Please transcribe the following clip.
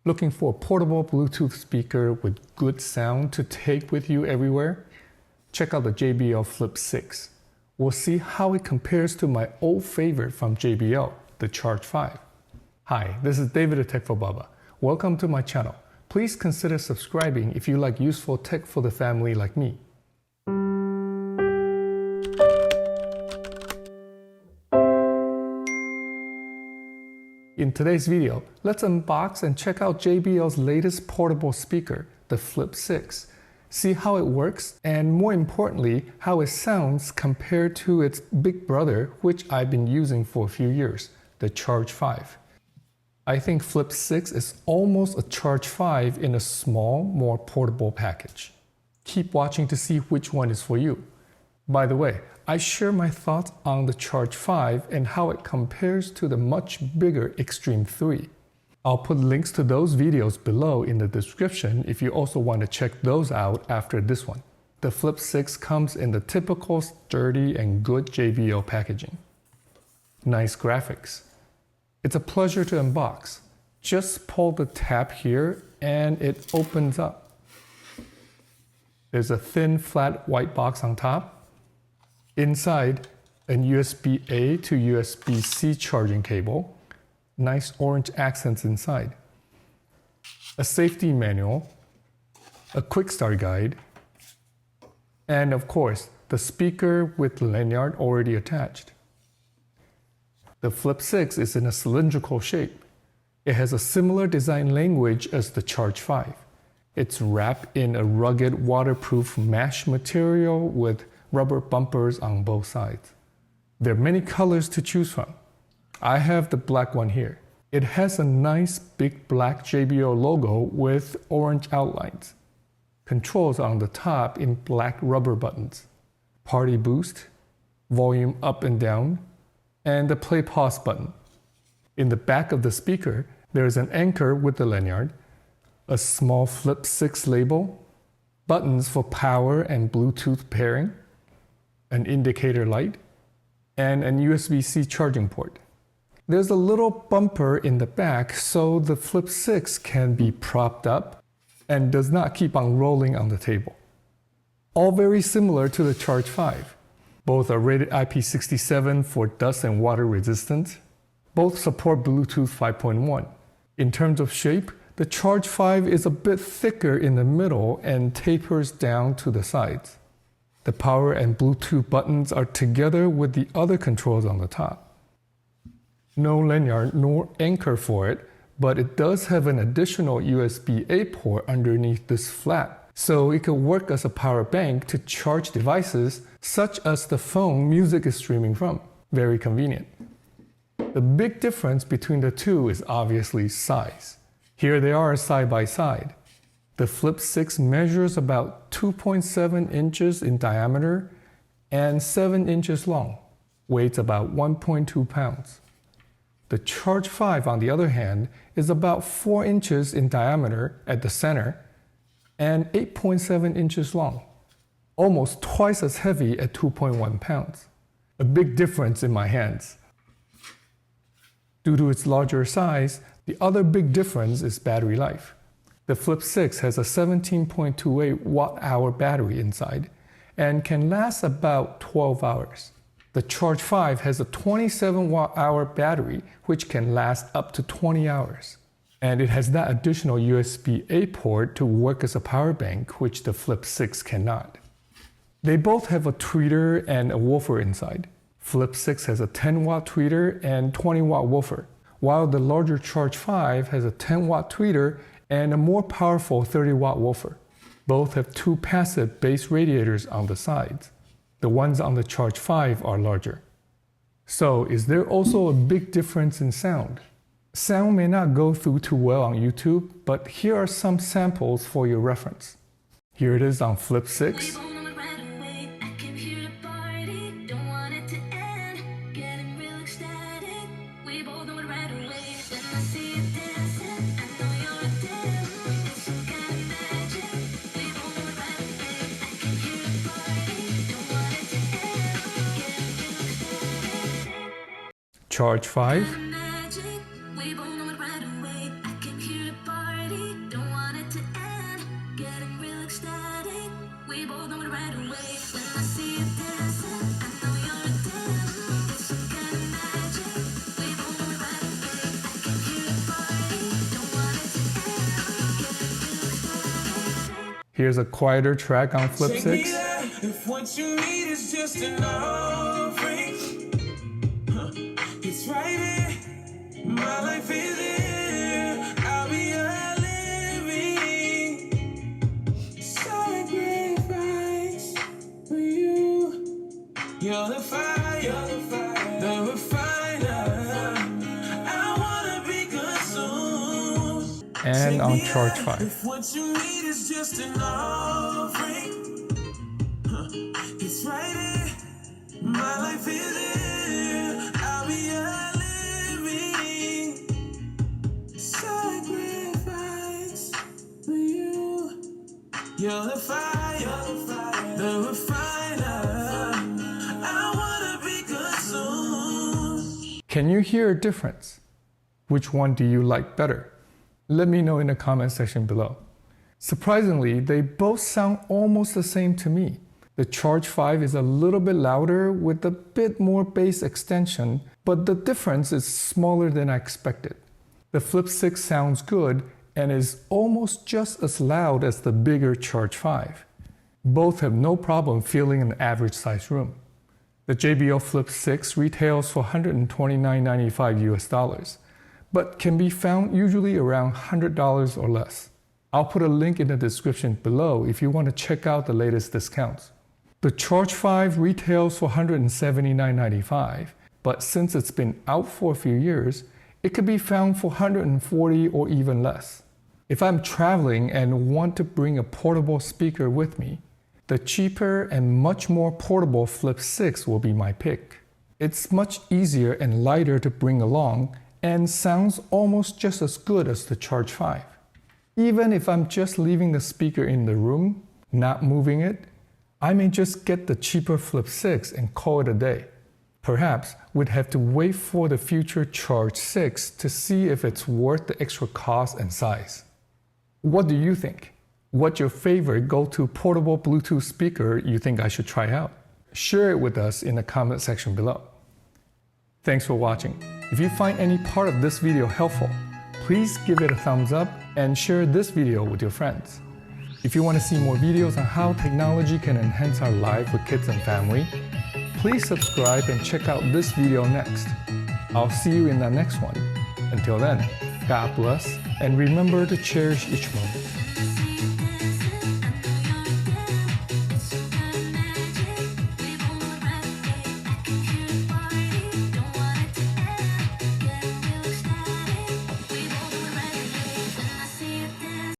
Looking for a portable Bluetooth speaker with good sound to take with you everywhere? Check out the JBL Flip 6. We'll see how it compares to my old favorite from JBL, the Charge 5. Hi, this is David the Tech for Baba. Welcome to my channel. Please consider subscribing if you like useful tech for the family like me. In today's video, let's unbox and check out JBL's latest portable speaker, the Flip 6. See how it works and, more importantly, how it sounds compared to its big brother, which I've been using for a few years, the Charge 5. I think Flip 6 is almost a Charge 5 in a small, more portable package. Keep watching to see which one is for you. By the way, I share my thoughts on the Charge 5 and how it compares to the much bigger Extreme 3. I'll put links to those videos below in the description if you also want to check those out after this one. The Flip 6 comes in the typical sturdy and good JBL packaging. Nice graphics. It's a pleasure to unbox. Just pull the tab here and it opens up. There's a thin, flat white box on top. Inside, a USB-A to USB-C charging cable. Nice orange accents inside. A safety manual. A quick start guide. And of course, the speaker with the lanyard already attached. The Flip 6 is in a cylindrical shape. It has a similar design language as the Charge 5. It's wrapped in a rugged waterproof mesh material with rubber bumpers on both sides. There are many colors to choose from. I have the black one here. It has a nice big black JBL logo with orange outlines. Controls on the top in black rubber buttons. Party boost, volume up and down, and the play pause button. In the back of the speaker, there is an anchor with the lanyard, a small Flip 6 label, buttons for power and Bluetooth pairing, an indicator light, and an USB-C charging port. There's a little bumper in the back so the Flip 6 can be propped up and does not keep on rolling on the table. All very similar to the Charge 5. Both are rated IP67 for dust and water resistant. Both support Bluetooth 5.1. In terms of shape, the Charge 5 is a bit thicker in the middle and tapers down to the sides. The power and Bluetooth buttons are together with the other controls on the top. No lanyard nor anchor for it, but it does have an additional USB-A port underneath this flap, so it could work as a power bank to charge devices such as the phone music is streaming from. Very convenient. The big difference between the two is obviously size. Here they are side by side. The Flip 6 measures about 2.7 inches in diameter and 7 inches long, weighs about 1.2 pounds. The Charge 5, on the other hand, is about 4 inches in diameter at the center and 8.7 inches long, almost twice as heavy at 2.1 pounds. A big difference in my hands. Due to its larger size, the other big difference is battery life. The Flip 6 has a 17.28 watt-hour battery inside and can last about 12 hours. The Charge 5 has a 27 watt-hour battery which can last up to 20 hours. And it has that additional USB-A port to work as a power bank, which the Flip 6 cannot. They both have a tweeter and a woofer inside. Flip 6 has a 10 watt tweeter and 20 watt woofer, while the larger Charge 5 has a 10 watt tweeter and a more powerful 30 watt woofer. Both have two passive base radiators on the sides. The ones on the Charge 5 are larger. So, is there also a big difference in sound? Sound may not go through too well on YouTube, but here are some samples for your reference. Here it is on Flip 6. Charge 5. Here's a quieter track on Flip 6. If what you need is just an offering, it's right here. My life is here. I'll be a living sacrifice for you. You're the fire, the refiner. I wanna be consumed. And on charge 5. If what you need is just an offering, it's right here. My life is here. I'll be a living sacrifice for you. You're the fire, the refiner. I wanna be consumed. Can you hear a difference? Which one do you like better? Let me know in the comment section below. Surprisingly, they both sound almost the same to me. The Charge 5 is a little bit louder with a bit more bass extension, but the difference is smaller than I expected. The Flip 6 sounds good and is almost just as loud as the bigger Charge 5. Both have no problem filling an average size room. The JBL Flip 6 retails for $129.95 US, but can be found usually around $100 or less. I'll put a link in the description below if you want to check out the latest discounts. The Charge 5 retails for $179.95, but since it's been out for a few years, it could be found for $140 or even less. If I'm traveling and want to bring a portable speaker with me, the cheaper and much more portable Flip 6 will be my pick. It's much easier and lighter to bring along and sounds almost just as good as the Charge 5. Even if I'm just leaving the speaker in the room, not moving it, I may just get the cheaper Flip 6 and call it a day. Perhaps we'd have to wait for the future Charge 6 to see if it's worth the extra cost and size. What do you think? What's your favorite go-to portable Bluetooth speaker you think I should try out? Share it with us in the comment section below. Thanks for watching. If you find any part of this video helpful, please give it a thumbs up and share this video with your friends. If you want to see more videos on how technology can enhance our life with kids and family, please subscribe and check out this video next. I'll see you in the next one. Until then, God bless, and remember to cherish each moment.